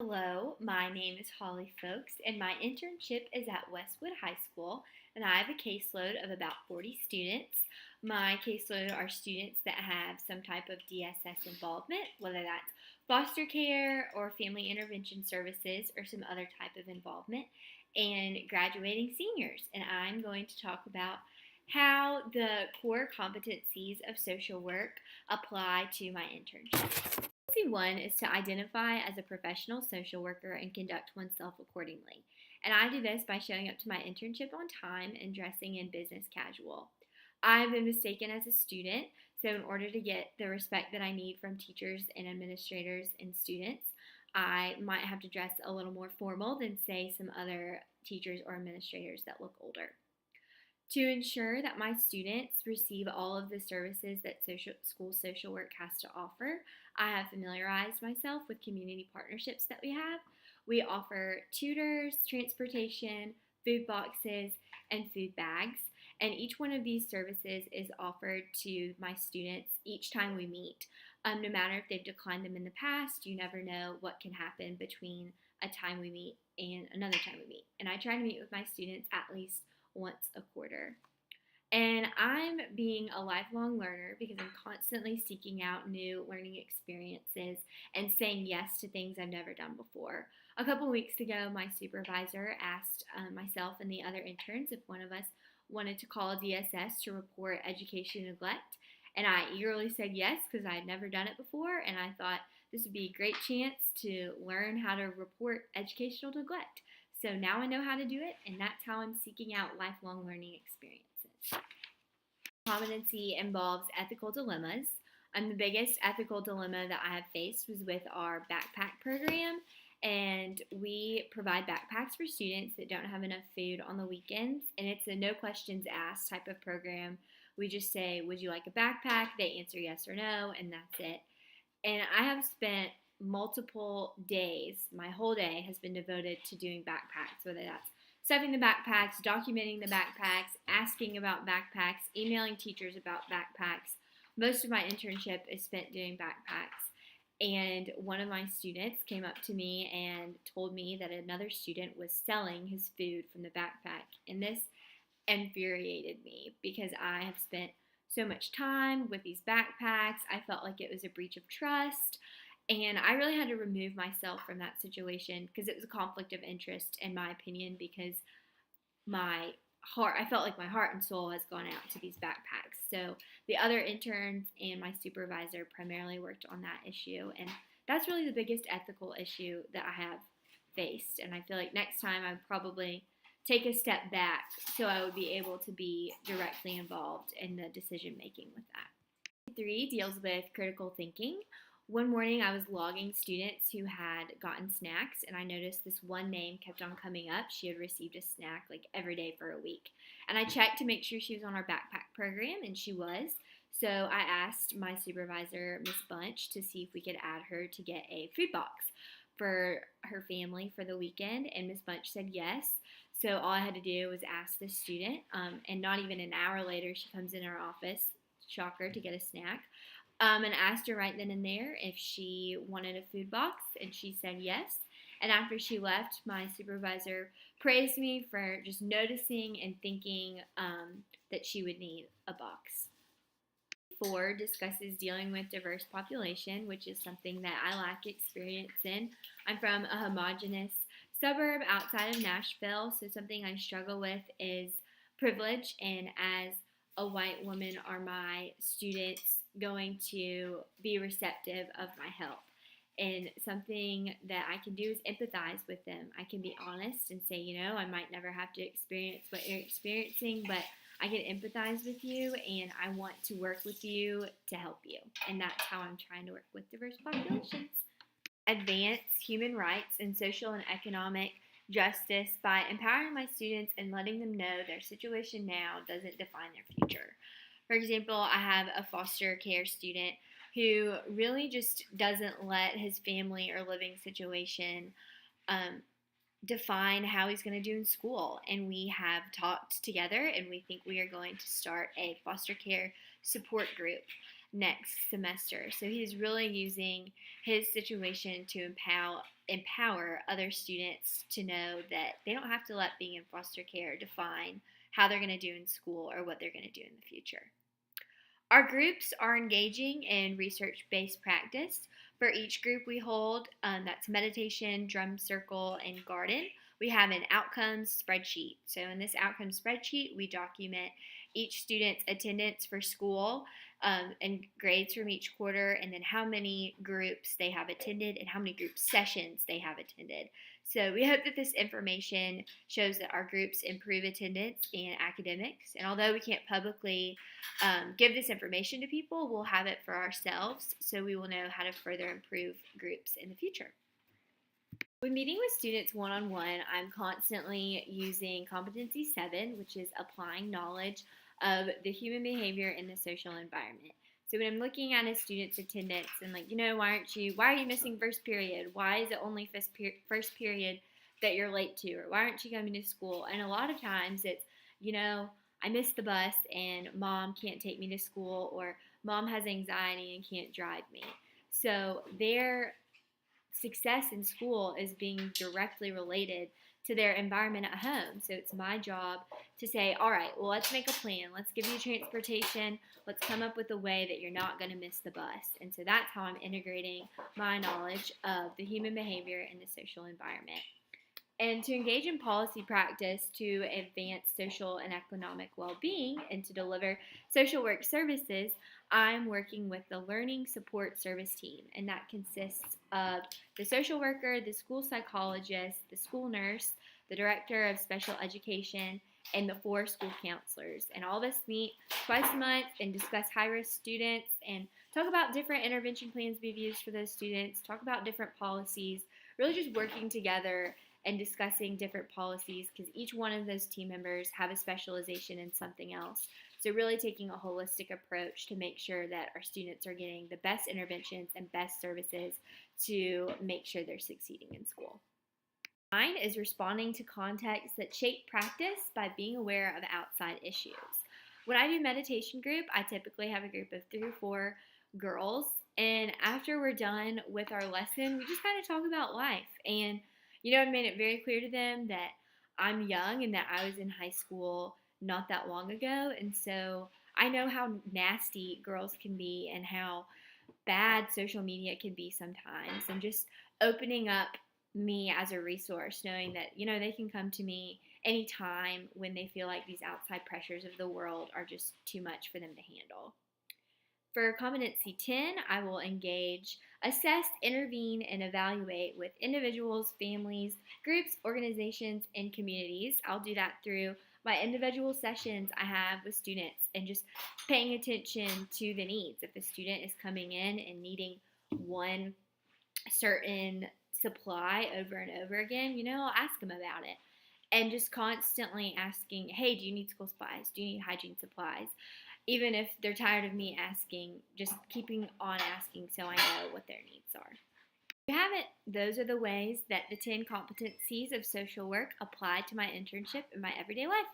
Hello, my name is Holly Folks, and my internship is at Westwood High School, and I have a caseload of about 40 students. My caseload are students that have some type of DSS involvement, whether that's foster care or family intervention services or some other type of involvement, and graduating seniors. And I'm going to talk about how the core competencies of social work apply to my internship. Competency one is to identify as a professional social worker and conduct oneself accordingly. And I do this by showing up to my internship on time and dressing in business casual. I've been mistaken as a student, so in order to get the respect that I need from teachers and administrators and students, I might have to dress a little more formal than, say, some other teachers or administrators that look older. To ensure that my students receive all of the services that school social work has to offer, I have familiarized myself with community partnerships that we have. We offer tutors, transportation, food boxes, and food bags. And each one of these services is offered to my students each time we meet. No matter if they've declined them in the past, you never know what can happen between a time we meet and another time we meet. And I try to meet with my students at least once a quarter. And I'm being a lifelong learner because I'm constantly seeking out new learning experiences and saying yes to things I've never done before. A couple weeks ago, my supervisor asked myself and the other interns if one of us wanted to call DSS to report education neglect. And I eagerly said yes because I had never done it before, and I thought this would be a great chance to learn how to report educational neglect. So now I know how to do it, and that's how I'm seeking out lifelong learning experiences. Competency involves ethical dilemmas. The biggest ethical dilemma that I have faced was with our backpack program, and we provide backpacks for students that don't have enough food on the weekends, and it's a no questions asked type of program. We just say, would you like a backpack? They answer yes or no, and that's it. And I have spent multiple days, my whole day has been devoted to doing backpacks, whether that's stuffing the backpacks, documenting the backpacks, asking about backpacks, emailing teachers about backpacks. Most of my internship is spent doing backpacks. And one of my students came up to me and told me that another student was selling his food from the backpack. And this infuriated me because I have spent so much time with these backpacks. I felt like it was a breach of trust. And I really had to remove myself from that situation because it was a conflict of interest, in my opinion, because I felt like my heart and soul has gone out to these backpacks. So the other interns and my supervisor primarily worked on that issue. And that's really the biggest ethical issue that I have faced. And I feel like next time I'd probably take a step back so I would be able to be directly involved in the decision making with that. 3 deals with critical thinking. One morning I was logging students who had gotten snacks, and I noticed this one name kept on coming up. She had received a snack like every day for a week. And I checked to make sure she was on our backpack program, and she was. So I asked my supervisor, Miss Bunch, to see if we could add her to get a food box for her family for the weekend, and Miss Bunch said yes. So all I had to do was ask the student, and not even an hour later, she comes in our office, shocker, to get a snack. And asked her right then and there if she wanted a food box, and she said yes. And after she left, my supervisor praised me for just noticing and thinking that she would need a box. 4 discusses dealing with diverse population, which is something that I lack experience in. I'm from a homogenous suburb outside of Nashville, so something I struggle with is privilege, and as a white woman, are my students going to be receptive of my help? And something that I can do is empathize with them. I can be honest and say, I might never have to experience what you're experiencing, but I can empathize with you, and I want to work with you to help you. And that's how I'm trying to work with diverse populations. Advance human rights and social and economic justice by empowering my students and letting them know their situation now doesn't define their future. For example, I have a foster care student who really just doesn't let his family or living situation define how he's going to do in school. And we have talked together, and we think we are going to start a foster care support group next semester. So he's really using his situation to empower other students to know that they don't have to let being in foster care define how they're going to do in school or what they're going to do in the future. Our groups are engaging in research-based practice. For each group we hold, that's meditation, drum circle, and garden, we have an outcomes spreadsheet. So in this outcomes spreadsheet, we document each student's attendance for school and grades from each quarter, and then how many groups they have attended and how many group sessions they have attended. So we hope that this information shows that our groups improve attendance and academics. And although we can't publicly give this information to people, we'll have it for ourselves so we will know how to further improve groups in the future. When meeting with students one-on-one, I'm constantly using Competency 7, which is applying knowledge of the human behavior in the social environment. So when I'm looking at a student's attendance and why are you missing first period? Why is it only first period that you're late to? Or why aren't you coming to school? And a lot of times it's, I missed the bus and mom can't take me to school, or mom has anxiety and can't drive me. So their success in school is being directly related to their environment at home. So it's my job to say, all right, well, let's make a plan. Let's give you transportation. Let's come up with a way that you're not going to miss the bus. And so that's how I'm integrating my knowledge of the human behavior in the social environment. And to engage in policy practice to advance social and economic well-being and to deliver social work services, I'm working with the Learning Support Service team, and that consists of the social worker, the school psychologist, the school nurse, the director of special education, and the 4 school counselors. And all of us meet twice a month and discuss high-risk students and talk about different intervention plans we've used for those students, talk about different policies, really just working together and discussing different policies because each one of those team members have a specialization in something else. So really taking a holistic approach to make sure that our students are getting the best interventions and best services to make sure they're succeeding in school. Mine is responding to contexts that shape practice by being aware of outside issues. When I do meditation group, I typically have a group of 3 or 4 girls, and after we're done with our lesson, we just kind of talk about life. And I made it very clear to them that I'm young and that I was in high school not that long ago, and so I know how nasty girls can be and how bad social media can be sometimes, and just opening up me as a resource, knowing that they can come to me anytime when they feel like these outside pressures of the world are just too much for them to handle. For Competency 10, I will engage, assess, intervene, and evaluate with individuals, families, groups, organizations, and communities. I'll do that through my individual sessions I have with students and just paying attention to the needs. If a student is coming in and needing one certain supply over and over again, I'll ask them about it. And just constantly asking, hey, do you need school supplies? Do you need hygiene supplies? Even if they're tired of me asking, just keeping on asking so I know what their needs are. If you haven't, those are the ways that the 10 competencies of social work apply to my internship in my everyday life.